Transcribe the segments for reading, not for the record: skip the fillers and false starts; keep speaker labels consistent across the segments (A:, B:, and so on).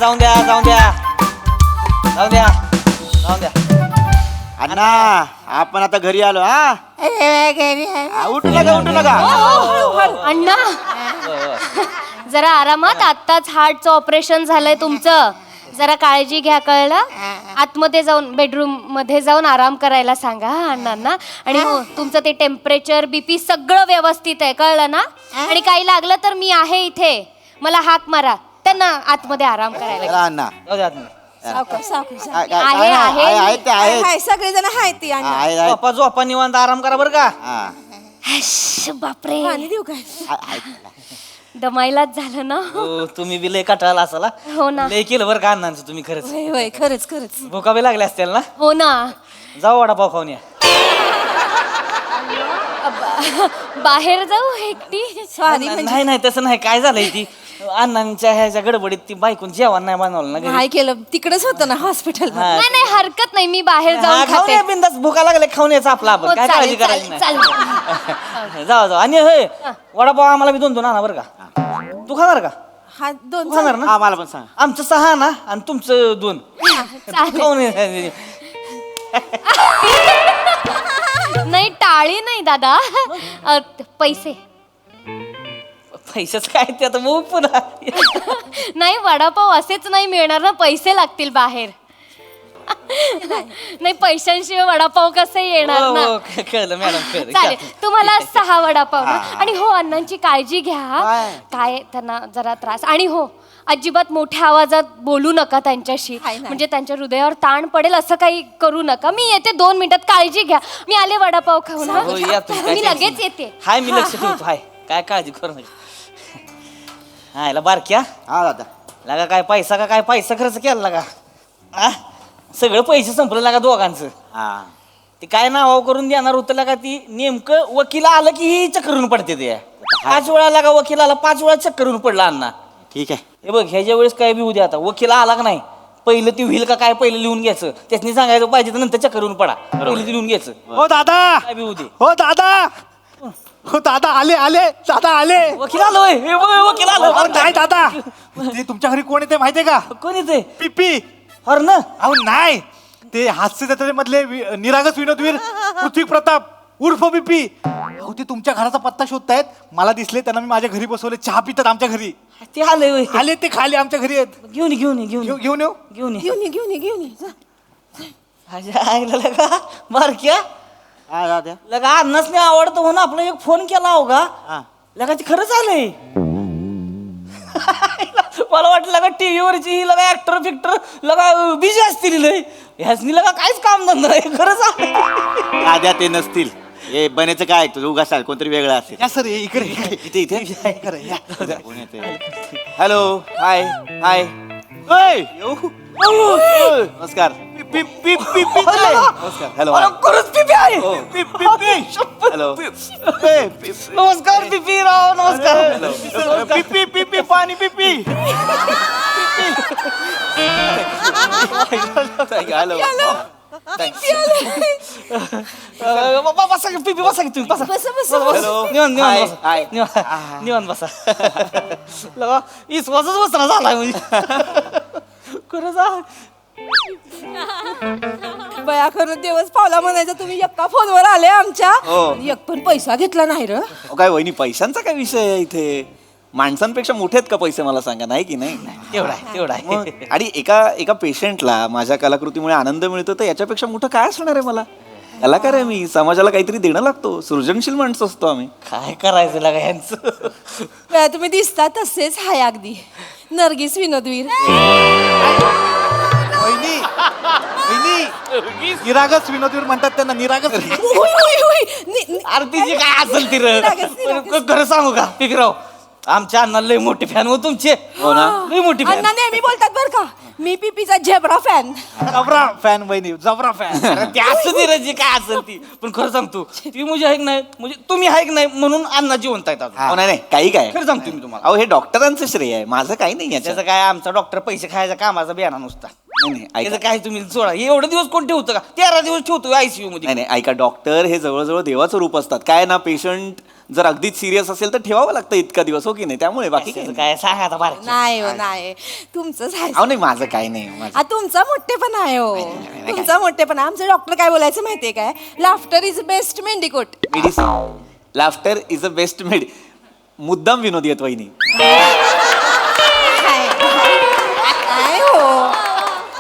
A: जाऊन द्या.
B: अण्णा आपण आता घरी आलो. हा उठू नका.
C: अण्णा जरा आरामात. आत्ताच हार्टचं ऑपरेशन झालंय तुमचं. जरा काळजी घ्या, कळलं? आतमध्ये जाऊन बेडरूम मध्ये जाऊन आराम करायला सांगा अण्णांना. आणि हो, तुमचं ते टेम्परेचर बीपी सगळं व्यवस्थित आहे, कळलं ना? आणि काही लागलं तर मी आहे इथे, मला हाक मारा. त्यांना आतमध्ये आराम करायला.
B: अण्णा
C: आहे
D: सगळेजण आहेत ती.
A: झोपा निवांत आराम करा बरं का.
C: बापरे,
D: पाणी देऊ काय?
C: दमायलाच झालं ना.
A: तुम्ही बी लय कटाळला असाला.
C: हो ना.
A: लय केलं बरं का अण्णांचं तुम्ही. खरंच
D: होय खरंच खरंच.
A: भुका बी लागल्या असतील ना.
C: हो ना.
A: जाऊ वडापाव खाऊन या.
C: बाहेर जाऊ एकटी?
D: सॉरी
A: नाही नाही तसं नाही. काय झालंय ती अण्णांच्या ह्याच्या गडबडीत ती बायकून जेवण नाही बनवलं ना घरी.
D: काय केलं तिकडेच होतं ना हॉस्पिटल.
C: नाही नाही हरकत नाही, मी बाहेर जाऊन
A: खाऊन
C: खाते.
A: या बिंदास. भुका लागले खाऊन यायचं आपलं आपण.
C: हो,
A: काय
C: चालेल,
A: काळजी करायची
C: चालेल,
A: नाही. जाऊ आणि हे वडापाव आम्हाला बी 2 आणा बरं का. तू खाणार का?
D: हा दोन
A: तू खाणार ना.
B: हा मला पण सांग.
A: आमचं 6 ना आणि तुमचं 2.
C: चालेल.
A: खाऊन ये.
C: नाही टाळी नाही दादा. पैसे
A: पैशाच काय ते आता मग पुन्हा.
C: नाही, वडापाव असेच नाही मिळणार ना, पैसे लागतील बाहेर. नाही, पैशांशिवाय वडापाव कसे येणार ना.
A: हो, कळलं मॅडम कळलं.
C: चालेल, तुम्हाला 6 वडापाव ना. आणि हो, अण्णांची काळजी घ्या. काय त्यांना जरा त्रास. आणि हो, अजिबात मोठ्या आवाजात बोलू नका त्यांच्याशी, म्हणजे त्यांच्या हृदयावर ताण पडेल असं काही करू नका. मी येते 2 मिनिटात, काळजी घ्या. मी आले वडापाव खाऊन. हा?
A: हो, या तुम्ही, काय
C: मी
A: टेन्शन
C: लगेच
A: नाही.
C: येते.
A: हाय मी लक्ष ठेवतो. हाय काय काळजी करू नये. हा याला बारक्या
B: हा दादा.
A: लागा काय पैसा का काय पैसा खर्च केला लागा. आ सगळं पैसे संपलं लागा दोघांचं.
B: हा
A: ते काय नावाव करून देणार होतं लागा. ती नेमकं वकील आलं की ही चक्करून पडते. ते 5 वेळा लागा वकील आला, 5 वेळा चक्करून पडला अण्णा.
B: ठीक आहे.
A: हे बघ ह्याच्या वेळेस काय बी उद्या आता वकील आला का नाही, पहिलं ती होईल का काय पहिलं लिहून घ्यायचं. त्याच्यानी सांगायचं पाहिजे तर नंतर चक्करून पडा. पहिलं ते लिहून घ्यायचं.
E: हो दादा.
A: काय बी उद्या.
E: हो दादा. हो दादा आले दादा आले.
A: वकील आलो. हे बघ वकील आलो.
E: अहो, नाही दादा, ते तुमच्या घरी कोण येते माहितीये का?
A: कोणी ते
E: पिपी.
A: हर ना.
E: अहो नाही, ते हास्य जत्रेमधले निरागस विनोदवीर पृथ्वी प्रताप उर्फ पिपी. अहो ते तुमच्या घराचा पत्ता शोधतायत. मला दिसले, त्यांना मी माझ्या घरी बसवले. चहा पितात आमच्या घरी.
A: ते आले होय.
E: आले ते खाली आमच्या घरी आहेत.
A: घेऊन ये, घेऊन ये, घेऊन ये.
E: घेऊन येऊ.
A: घेऊन ये.
D: घेऊन ये जा.
A: आईला लगा बारक्या
B: हा दादा.
A: लगा अन्नच नाही आवडतं म्हणून आपला एक फोन केला हो का.
B: हा
A: लगा ते खरंच आलंय. मला वाटलं लगा टीव्ही वरची ही लगा ऍक्टर फिक्टर लगा बिझी असतील. ह्याचनी लगा काहीच काम धंदा नाही. खरंच आलंय.
B: दादा ते नसतील. हे बनायचं काय तुझं उगाच कोणतरी वेगळं असेल.
E: या सर इकडे इकडे.
B: इथे
E: इकडे या.
B: कोण येते? हॅलो हाय हाय. नमस्कार. नमस्कार. हॅलो
A: खरंच पिपी आहे.
B: हॅलो.
A: नमस्कार पिपी राव. नमस्कार.
B: पिपी पिपी पाणी पिपी. हॅलो.
A: बसा की पिपी, बसा की तुम्ही. बसा.
B: हॅलो.
A: निवांत
B: हाय,
A: निवांत
B: हाय.
A: बसा. निवांत बसा. लगा इसवासच बसला झालाय म्हणजे. खरंच आहे.
D: बया खरं दिवस पावला म्हणायचं. तुम्ही एका फोनवर आले आमच्या.
B: हो.
D: एक पण पैसा घेतला नाही र.
B: काय वहिनी पैशांचा काय विषय आहे इथे? माणसांपेक्षा मोठे आहेत का पैसे मला सांगा. नाही की नाही?
A: तेवढा आहे, तेवढा आहे.
B: मग आणि एका पेशंटला माझ्या कलाकृतीमुळे आनंद मिळतो तर याच्यापेक्षा मोठं काय असणार आहे मला? कलाकार आहे मी, समाजाला काहीतरी देणं लागतो. सृजनशील माणसं असतो आम्ही.
A: काय करायचं लागा यांचं.
D: बया तुम्ही दिसता तसेच हाय अगदी नर्गिस विनोदवीर.
E: वहिनी वहिनी निरागस विनोदवीर म्हणतात त्यांना. निरागस.
D: होय, होय, होय.
A: आरतीची काय असेल ती
D: निरागस.
A: खरं सांगू का पिकराव, आमच्या अण्णा लय मोठे फॅन हो तुमचे.
B: हो ना.
A: लय मोठी फॅन.
D: अण्णा नेहमी बोलतात बर का, मी पीपीचा झेब्रा फॅन.
E: जबरा फॅन वहिनी, जबरा फॅन.
A: ते असं ती रजी काय असेल ती. पण खरं सांगतो ती म्हणजे ऐक नाही, म्हणजे तुम्ही ऐक नाही म्हणून अण्णा जिवंत आहेत अजून.
B: हो नाही काही काय.
A: खरं सांगतो मी तुम्हाला.
B: अहो हे डॉक्टरांचं श्रेय आहे, माझं काही नाही याच्यात.
A: त्याचं काय आमचा डॉक्टर पैसे खायचा कामाचा बियाणा नुसता.
B: नाही, ऐका.
A: त्याचं काय तुम्ही सोडा. एवढे दिवस कोण ठेवतं का? 13 दिवस ठेवतो आयसीयू मध्ये.
B: नाही ऐका, डॉक्टर हे जवळजवळ देवाचं रूप असतात. काय ना, पेशंट जर अगदीच सिरियस असेल तर ठेवावं लागतं इतका दिवस, हो की नाही? त्यामुळे बाकी काही नाही.
A: काय सांगा आता बारकी.
D: नाही हो नाही तुमचंच आहे
B: अहो नाही, माझं काही नाही. माझं
D: तुमचा मोठेपणा आहे हो
B: नाही,
D: तुमचा मोठेपणा. आमचे डॉक्टर काय बोलायचं माहितीये काय, laughter is best mendicot.
B: Medicine, laughter is a best मुद्दाम विनोदी आहेत वहिनी.
D: नाही हो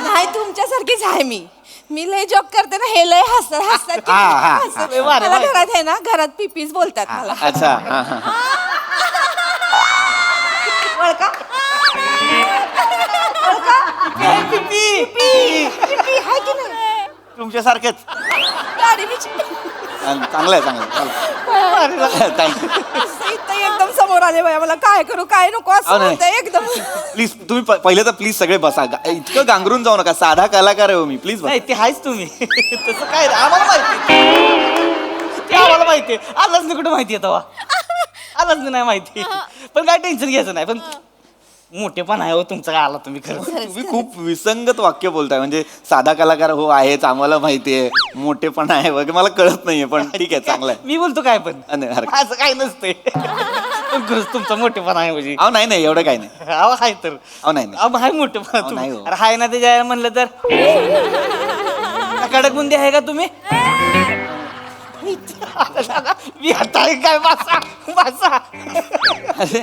D: नाही, तुमच्यासारखीच आहे मी लय जॉक करते ना, हे लय हसतात. मला घरात आहे ना, घरात पिपीच बोलतात मला.
B: अच्छा, हा हा हा. तुमच्यासारखेच. चांगलं आहे, चांगलं आहे. थँक्यू.
D: एकदम समोर आले बाया, मला काय करू काय नको असं
B: नाही.
D: होतंय एकदम.
B: प्लीज तुम्ही पहिले तर प्लीज सगळे बसा. इतकं गांगरून जाऊ नका, साधा कलाकार आहे हो मी. प्लीज बसा.
A: नाही ते आहेच तुम्ही. तसं काय रे, आम्हाला माहिती. ते आम्हाला माहिती आहे. आलाच नाही कुठं माहिती आहे तेव्हा. आलाच नाही माहिती. पण काय टेन्शन घ्यायचं नाही. पण मोठेपण आहे हो तुमचं, काय आला तुम्ही खरं.
B: तुम्ही खूप विसंगत वाक्य बोलताय. म्हणजे साधा कलाकार हो आहेच, आम्हाला माहितीये. मोठेपण आहे वगैरे मला कळत नाहीये, पण ठीक आहे, चांगलं आहे.
A: मी बोलतो काय पण
B: नाही, हरकत
A: असं काही नसतंय. पण खरंच तुमचा मोठेपण आहे म्हणजे.
B: अहो नाही नाही, एवढं काही नाही.
A: अहो हाय तर.
B: अहो नाही नाही.
A: अहो हाय मोठेपण
B: अहो, नाही
A: तुम्ही.
B: हो.
A: अरे हाय ना ते जायला म्हणलं तर. कडक बुंदी आहे का तुम्ही? मी आता काय बसा बसा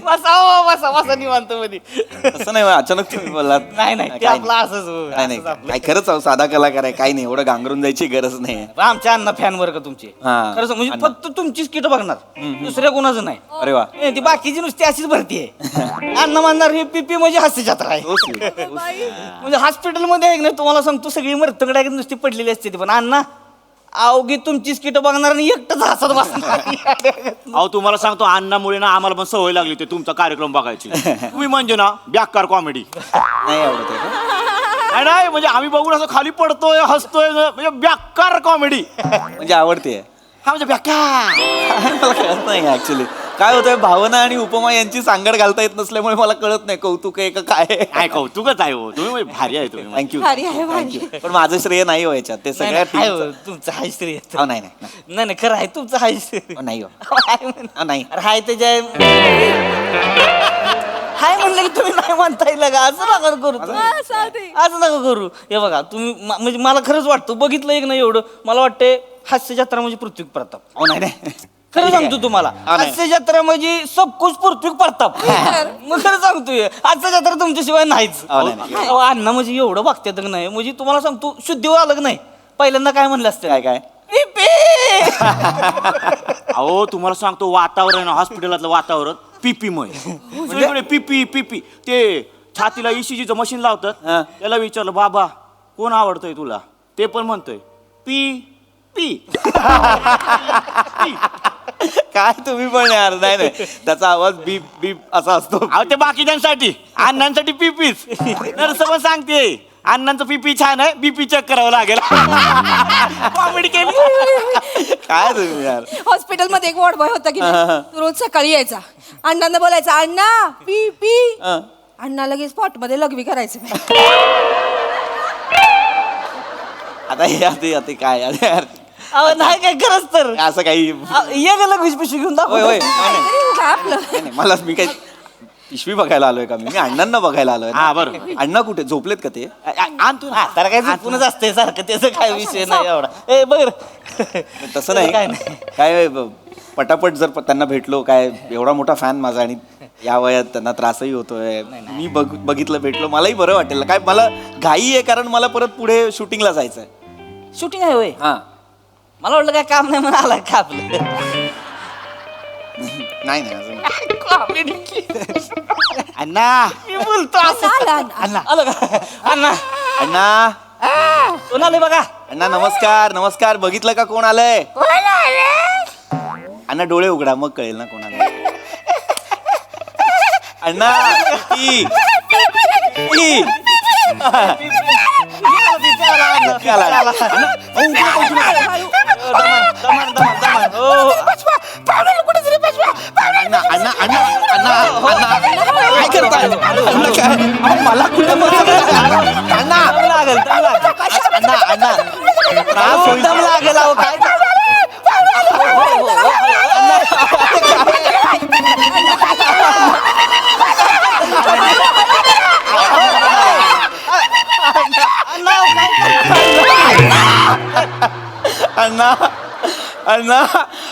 A: बसा हो, बसा बसा निवांत मध्ये.
B: असं नाही, अचानक तुम्ही बोललात.
A: नाही नाही ते
B: काय
A: आपलं असंच हो,
B: नाही नाही
A: असंच आपलं.
B: काय, खरंच अहो, साधा कलाकार आहे, काही नाही, एवढं गांगरून जायची गरज नाही.
A: आमच्या अण्णा फॅन वर का तुमचे.
B: हा.
A: खरंच म्हणजे
B: अण्णा.
A: फक्त तुमचीच किट बघणार, दुसऱ्या कोणाचं नाही.
B: अरे वा.
A: नाही, ती बाकीची नुसती अशीच भरती आहे. अण्णा मानणार हे पीपी म्हणजे हास्य जत्रा आहे.
B: So sweet, so sweet.
A: म्हणजे हॉस्पिटलमध्ये आहे ना, तुम्हाला सांगतो सगळी मरतगड आहे नुसती पडलेली असते ती. पण अण्णा अवघी तुमचीच किट बघणार आणि एकटंच हसत बसणार.
F: अहो तुम्हाला सांगतो, अण्णामुळे ना आम्हाला पण सवय लागली ते तुमचा कार्यक्रम बघायची. तुम्ही म्हणजे ना बेकार कॉमेडी.
B: नाही आवडत आहे का?
F: नाही म्हणजे आम्ही बघून असं खाली पडतोय हसतोय, म्हणजे बेकार कॉमेडी.
B: म्हणजे आवडते.
F: हा म्हणजे बेकार.
B: मला कळत नाही ऍक्च्युली काय होतंय. भावना आणि उपमा यांची सांगड घालता येत नसल्यामुळे मला कळत नाही कौतुक आहे का काय.
F: काय कौतुकच आहे हो, तुम्ही म्हणजे भारी आहे तुम्ही.
B: थँक्यू
D: भारी आहे, भारी.
B: थँक्यू. पण माझं श्रेय नाही हो याच्यात, ते सगळ्या
A: हाय
B: team
A: हो, तुमचं हाय श्री आहे.
B: चं. अहो, नाही नाही
A: नाही नाही खरं आहे तुमचं हाय श्री.
B: अहो, नाही हो.
A: हाय म्हण.
B: अहो, नाही.
A: अरे हाय त्याच्या हाय म्हणलं की तुम्ही नाही म्हणता येईल का? असं नका करू तुम्ही. असं नका करू. हे बघा तुम्ही म्हणजे मला खरंच वाटतं, बघितलं एक नाही एवढं, मला वाटतंय हास्य जत्रा म्हणजे पृथ्वी प्रताप.
B: अहो, नाही नाही.
A: खरं सांगतो तुम्हाला,
B: नाही.
A: हास्य जत्रा म्हणजे सब कुछ पृथ्वी प्रताप. मग खरं सांगतोय, हास्य जत्रा तुमच्याशिवाय नाहीच.
B: नाही, नाही.
A: अहो, अण्णा म्हणजे एवढं बघतात का नाही, म्हणजे तुम्हाला सांगतो शुद्धीवर आलं का नाही, पहिल्यांदा काय म्हणलं असतं
B: काय काय
F: अहो तुम्हाला सांगतो, वातावरण हॉस्पिटलातलं वातावरण पीपीमय. म्हणजे पीपी पीपी ते छातीला ECGचं मशीन लावतात.
B: हा.
F: त्याला विचारलं, बाबा कोण आवडतंय तुला? ते पण म्हणतोय पी पी.
B: काय तुम्ही पण यार. नाही नाही, त्याचा आवाज बीप बीप असा असतो.
F: अहो ते बाकीच्यांसाठी, अण्णांसाठी पीपीच. नर्स पण सांगते अण्णांचं पीपी छान आहे, बीपी चेक करावं लागेल. कॉमेडी केली.
B: काय तुम्ही यार.
D: हॉस्पिटलमध्ये एक वॉर्ड बॉय होता की नाही, तो रोज सकाळी यायचा, अण्णांना बोलायचा अण्णा पी पी. अण्णा लगेच स्पॉट मध्ये लघवी करायचं.
B: आता हे आता काय यार.
A: अहो नाही काय खरंच तर.
B: असं काही.
A: ये गेलं पिशवी घेऊन
B: होय होय.
A: दाखव.
B: नाही, नाही.
D: काय आपलं
B: नाही, नाही, मला मी काही पिशवी बघायला आलोय का? मी अण्णांना बघायला आलोय.
F: हा, बरोबर.
B: अण्णा कुठे झोपलेत का ते?
F: आणतो ना.
A: तर काय चुकूनच असते सारखं, त्याचं काय विषय नाही एवढा. ए बर
B: तसं नाही.
A: काय नाही.
B: काय पटापट जर त्यांना भेटलो, काय एवढा मोठा फॅन माझा आणि या वयात त्यांना त्रासही होतोय, मी बघितलं भेटलो, मलाही बरं वाटेल. काय मला घाई आहे, कारण मला परत पुढे शूटिंगला जायचंय.
A: शूटिंग आहे होय.
B: हा.
A: मला वाटलं काय काम नाही म्हणून आला का आपलं.
B: नाही नाही अजून.
F: अण्णा
A: मी बोलतो असं.
D: अण्णा
A: आलं का अण्णा?
B: अण्णा
A: कोण आले बघा.
B: अण्णा नमस्कार नमस्कार. बघितलं का कोण आलंय? अण्णा डोळे उघडा, मग कळेल ना कोण आलंय. अण्णा ती. ती. अण्णा अण्णा अण्णा अण्णा काय करताय? मला कुठं अण्णा
A: लागेल
B: अण्णा अण्णा त्रास होईल.
A: लागेल अहो काय
B: अण्णा अण्णा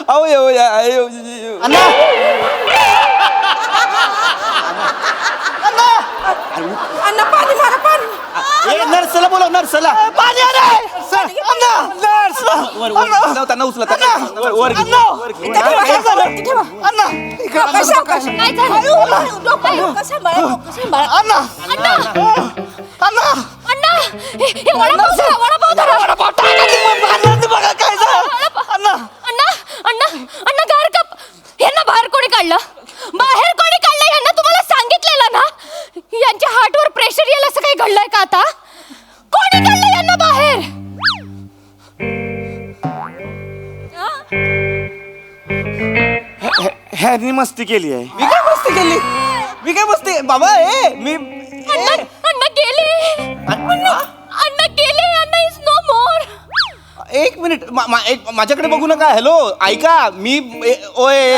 B: अहो येऊ या
D: अण्णा पाणी मारा पाणी.
B: नर्सला बोला नर्सला पाणी त्यांना उचला वर
D: इथे ठेवा, वरती ठेवा. सावकाश.
C: काय झालं?
D: डोकं सांभाळा, डोकं सांभाळा.
C: अण्णा हे वडापाव धरा, वडापाव धरा.
A: बघा काय झालं
C: अण्णा अण्णा अण्णा गार कप यांना बाहेर कोणी काढलं? बाहेर कोणी काढलं यांना? तुम्हाला सांगितलेलं ना यांच्या हार्टवर प्रेशर येईल असं काही घडलंय का आता? कोणी काढलं यांना बाहेर?
F: ह्यानी मस्ती केली आहे.
B: मी काय मस्ती केली मी काय मस्ती बाबा मी
C: अण्णा अण्णा गेले. अण्णा गेले. अण्णा इज नो मोर.
B: एक मिनिट माझ्याकडे बघू नका. हॅलो ऐका मी ओय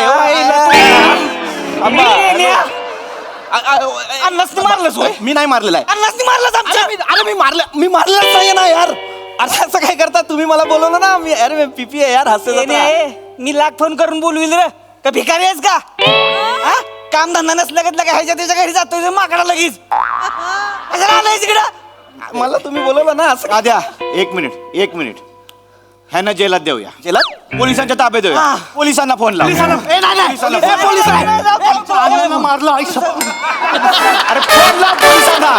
A: अन्नासनी मारलंस होय?
B: मी नाही मारलेला आहे.
A: अन्नासनी मारलंस आमच्या.
B: अरे मी मारलेलाच नाही ना यार. अरे असं काय करता तुम्ही मला बोलवलं ना मी अरे पीपी आहे यार हसत
A: मी लाख फोन करून बोलविल रे का भिकारी आहेस का? हा? काम धंदा नसल्या का ह्याच्या त्याच्या घरी जातोय माकडा लगेच. कशाला आलाय तिकडं?
B: मला तुम्ही बोलवलं ना असं
F: आद्या एक मिनिट ह्यांना जेलात देऊया. जेलात पोलिसांच्या ताब्यात देऊया. पोलिसांना फोन लाव.
E: अण्णांना मारलं आई शपथ.
F: अरे फोन लाव पोलिसांना.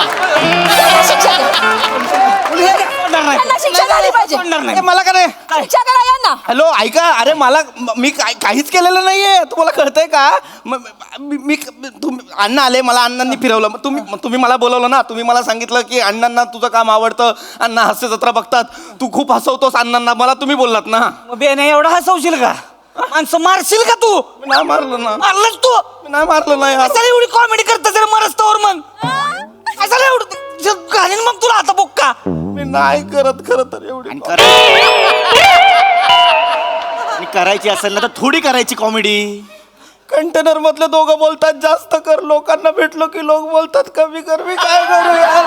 D: यांना शिक्षा झाली पाहिजे.
B: मला का रे
D: शिक्षा करा यांना.
B: हॅलो ऐका अरे मला मी काहीच केलेलं नाहीये तुम्हाला कळतंय का मी अण्णा आले मला अण्णांनी फिरवलं तुम्ही मला बोलवलं ना तुम्ही मला सांगितलं की अण्णांना तुझं काम आवडतं अण्णा हास्य जत्रा बघतात तू खूप हसवतोस अण्णांना मला तुम्ही बोललात ना
A: बेने एवढा हसवशील का? माणसं मारशील का तू?
B: मी नाही मारलं ना
A: मारलंच तू.
B: मी नाही मारलं नाही
A: कशाला एवढी कॉमेडी करता जरा मरस्तवर मग कशाला एवढं घालीन मग तुला आता बोक्का.
B: मी नाही करत खरं तर एवढी
F: आणि करायची असेल ना तर थोडी करायची कॉमेडी.
B: कंटेनर मधले दोघं बोलतात जास्त कर लोकांना भेटलो की लोक बोलतात कमी कर मी काय करू यार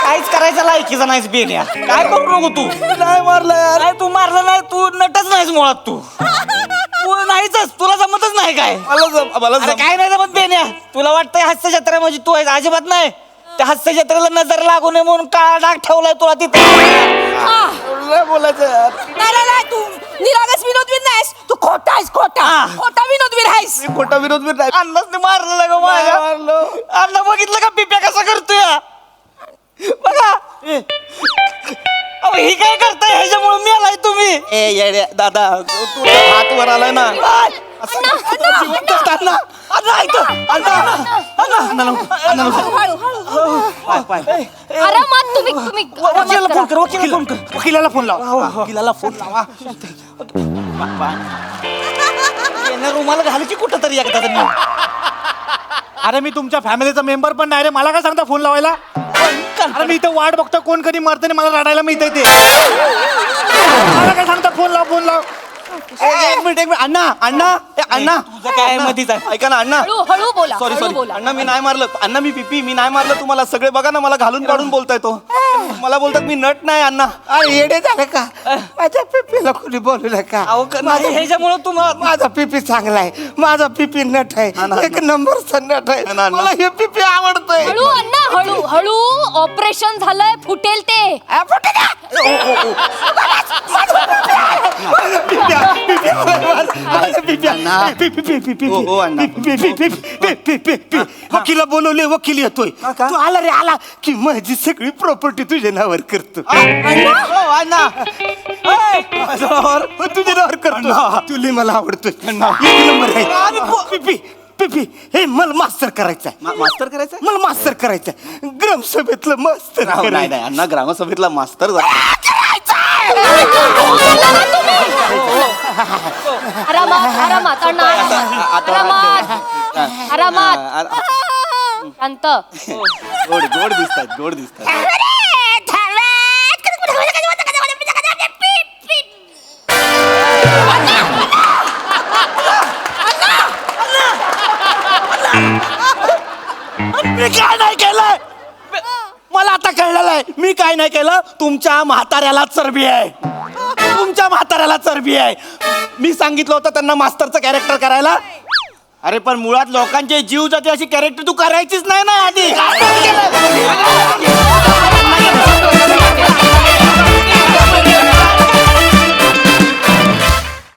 A: काहीच करायचं लायकीचा नाहीस बेन्या. काय करू नको तू.
B: नाही मारलं यार
A: काय तू मारलं नाही तू नटच नाहीस मुळात तू नाहीच तुला जमतच नाही काय.
B: मला
A: अरे काय नाही जमत बेन्या. तुला वाटतंय हास्य जत्रा म्हणजे तू आहेस अजिबात नाही. त्या हास्य जत्रेला नजर लागू नये म्हणून काळा डाग ठेवलाय तुला तिथे.
B: बोलायचं यार
D: नाही तू निरागस विनोदवीर नाहीस. तू खोटा आहेस खोटा विनोदवीर आहेस.
B: मी खोटा विरोध नाही
A: अन्नाच मारलं ना ग माझ्या. अण्णा बघितलं का पिप्या कसा करतोय बघा. अहो ही काय करताय ह्याच्यामुळे मी आलाय तुम्ही.
B: ए येड्या दादा तू हात वर आलाय ना
C: आरामात तुम्ही आरामात करा.
E: वकिलाला फोन लाव.
A: वकिलाला फोन लावा. रुमाला घाल की कुठं तरी एकदा तरी.
E: अरे मी तुमच्या फॅमिलीचा मेंबर पण नाही रे मला काय सांगता फोन लावायला. अरे मी इथं वाट बघतो कोण कधी मरते आणि मला रडायला मिळतंय ते. मला काय सांगता फोन लाव.
B: एक मिनिट अण्णा
A: तुझं काय मधीच आहे.
B: ऐका ना अण्णा
C: हळू बोला.
B: सॉरी
C: हळू बोला.
B: अण्णा मी नाही मारलं अण्णा मी पीपी मी नाही मारलं तुम्हाला सगळे बघा ना मला घालून काढून बोलताय तो मला बोलतात मी नट नाही अण्णा
G: येडे झाले का माझ्या पिपीला कोणी बोलवलं का
A: अहो नाही ह्याच्यामुळे तुम्हाला
G: माझा पिपी चांगला आहे माझा पिपी नट आहे एक नंबरचा नट आहे
B: ना, ना.
G: मला हे पिपी आवडतंय
C: हळू अण्णा हळू ऑपरेशन झालंय फुटेल ते.
G: वकीला बोलवले वकील येतोय तू आला रे आला की माझी सगळी प्रॉपर्टी तुझ्या नावावर करतो तुझ्या नावावर करतो तुला मला आवडतोय एक नंबर आहे पिपी पिपी हे मला मास्तर करायचंय
B: मास्तर करायचं
G: मला मास्तर करायचंय ग्रामसभेतलं मास्तर
B: नाही नाही अण्णा ग्रामसभेतला मास्तर
C: आरामात अण्णा आरामात शांत.
B: गोड दिसतात
G: मी काय नाही केलंय मला आता कळलेलं आहे मी काय नाही केलं तुमच्या म्हाताऱ्याला चरबी आहे तुमच्या म्हाताऱ्याला चरबी आहे मी सांगितलं होतं त्यांना मास्तरचं कॅरेक्टर करायला
F: अरे पण मुळात लोकांचे जीव जाते अशी कॅरेक्टर तू करायचीच नाही ना आधी